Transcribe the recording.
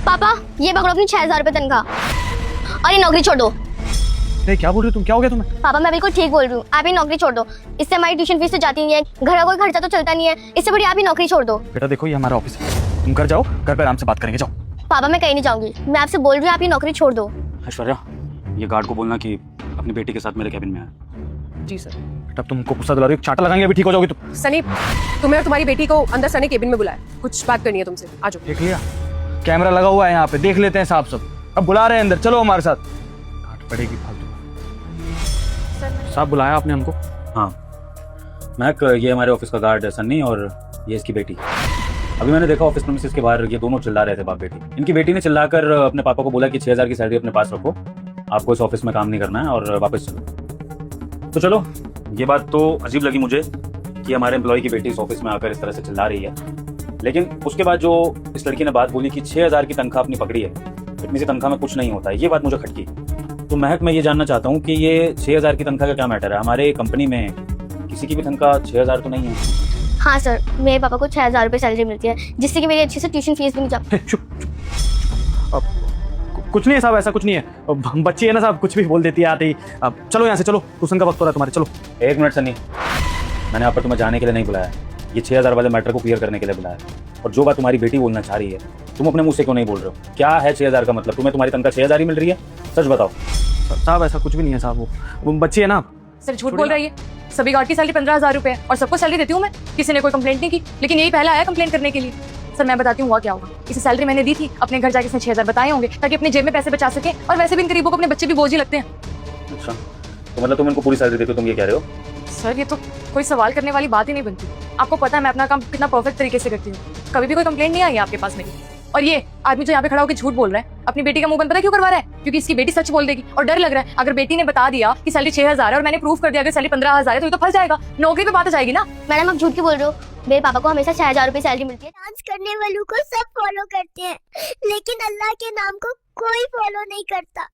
पापा ये पकड़ो अपनी 6,000 रुपए तनख्वाह और ये नौकरी छोड़ दो। क्या बोल रही हो तुम? क्या हो गया तुम्हें? पापा मैं बिल्कुल ठीक बोल रही हूँ, आप ही नौकरी छोड़ दो। इससे हमारी ट्यूशन फीस तो जाती नहीं है, घर का कोई खर्चा तो चलता नहीं है, इससे बड़ी आप ही नौकरी छोड़ दो। बेटा देखो ये हमारा ऑफिस है, तुम घर जाओ, घर पे आराम से बात करेंगे, जाओ। पापा मैं कहीं नहीं जाऊंगी, मैं आपसे बोल रही हूँ आप ही नौकरी छोड़ दो। ऐश्वर्या, ये गार्ड को बोलना कि अपनी बेटी के साथ मेरे कैबिन में आए। जी सर। बेटा तुमको गुस्सा दिला रही हो, चाटा लगाएंगे अभी ठीक हो जाओगी तुम। सनी, तुम्हें और तुम्हारी बेटी को अंदर सनी केबिन में बुलाया, कुछ बात करनी है तुमसे, आ जाओ। देख लिया, कैमरा लगा हुआ है यहाँ पे, देख लेते हैं साहब सब। अब बुला रहे हैं अंदर, चलो हमारे साथ। डांट पड़ेगी फालतू। साहब बुलाया आपने हमको? हाँ महक, ये हमारे ऑफिस का गार्ड है सन्नी, और ये इसकी बेटी। अभी मैंने देखा ऑफिस प्रीमिसेस के बाहर ये दोनों चिल्ला रहे थे बाप बेटी। इनकी बेटी ने चिल्लाकर अपने पापा को बोला कि 6,000 की सैलरी अपने पास रखो, आपको इस ऑफिस में काम नहीं करना है और वापस चलो। तो चलो, ये बात तो अजीब लगी मुझे कि हमारे एम्प्लॉय की बेटी इस ऑफिस में आकर इस तरह से चिल्ला रही है, लेकिन उसके बाद जो इस लड़की ने बात बोली कि 6,000 की तनख्वाह अपनी पकड़ी है, इतनी सी तनख्वाह में कुछ नहीं होता है, ये बात मुझे खटकी। तो महक, मैं ये जानना चाहता हूँ कि ये 6,000 की तनख्वाह का क्या मैटर है? हमारे कंपनी में किसी की भी तनख्वाह 6,000 तो नहीं है। हाँ सर, मेरे पापा को 6,000 रुपए सैलरी मिलती है, जिससे कि मेरी अच्छी से ट्यूशन फीस भी नहीं जाती। कुछ नहीं है साहब, ऐसा कुछ नहीं है। बच्ची है ना साहब, कुछ भी बोल देती है आते ही। अब चलो यहाँ से, चलो, ट्यूशन का वक्त हो रहा है तुम्हारे, चलो। 1 मिनट सन्नी, मैंने आप पर तुम्हें जाने के लिए नहीं बुलाया, ये 6,000 वाले मैटर को क्लियर करने के लिए बुलाया। और जो बात तुम्हारी बेटी बोलना चाह रही है, तुम अपने मुंह से क्यों नहीं बोल रहे हो? क्या है 6,000 का मतलब? तुम्हें तुम्हारी तनख्वाह 6,000 ही मिल रही है? सच बताओ। साहब ऐसा कुछ भी नहीं है साहब, वो बच्ची है ना। सर झूठ बोल रही है, सभी गार्ड की सैलरी 15,000 रुपए है और सबको सैलरी देती हूँ मैं, किसी ने कोई कंप्लेंट नहीं की, लेकिन यही पहला आया कंप्लेंट करने के लिए। सर मैं बताती हूँ हुआ क्या होगा। इसे सैलरी मैंने दी थी, अपने घर जाके इसने 6,000 बताए होंगे ताकि अपनी जेब में पैसे बचा सके, और वैसे भी इन गरीबों को अपने बच्चे भी बोझ ही लगते हैं। अच्छा, तो मतलब तुम इनको पूरी सैलरी देते हो, तुम ये कह रहे हो? सर ये तो कोई सवाल करने वाली बात ही नहीं बनती। आपको पता है मैं अपना काम कितना परफेक्ट तरीके से करती हूँ, कभी भी कोई कंप्लेंट नहीं आई है आपके पास मेरी। और ये आदमी जो यहाँ पे खड़ा होकर झूठ बोल रहा है, अपनी बेटी का मुंह बंद पता क्यों करवा रहा है? क्योंकि इसकी बेटी सच बोल देगी और डर लग रहा है, अगर बेटी ने बता दिया कि सैलरी 6,000 है और मैंने प्रूफ कर दिया अगर सैलरी 15,000 है, तो ये तो फंस जाएगा, नौकरी पे बात आ जाएगी ना। मैडम आप झूठ क्यों बोल रहे हो? मेरे पापा को हमेशा 6,000 रुपए सैलरी मिलती है। डांस करने वालों को सब फॉलो करते हैं, लेकिन अल्लाह के नाम को कोई फॉलो नहीं करता।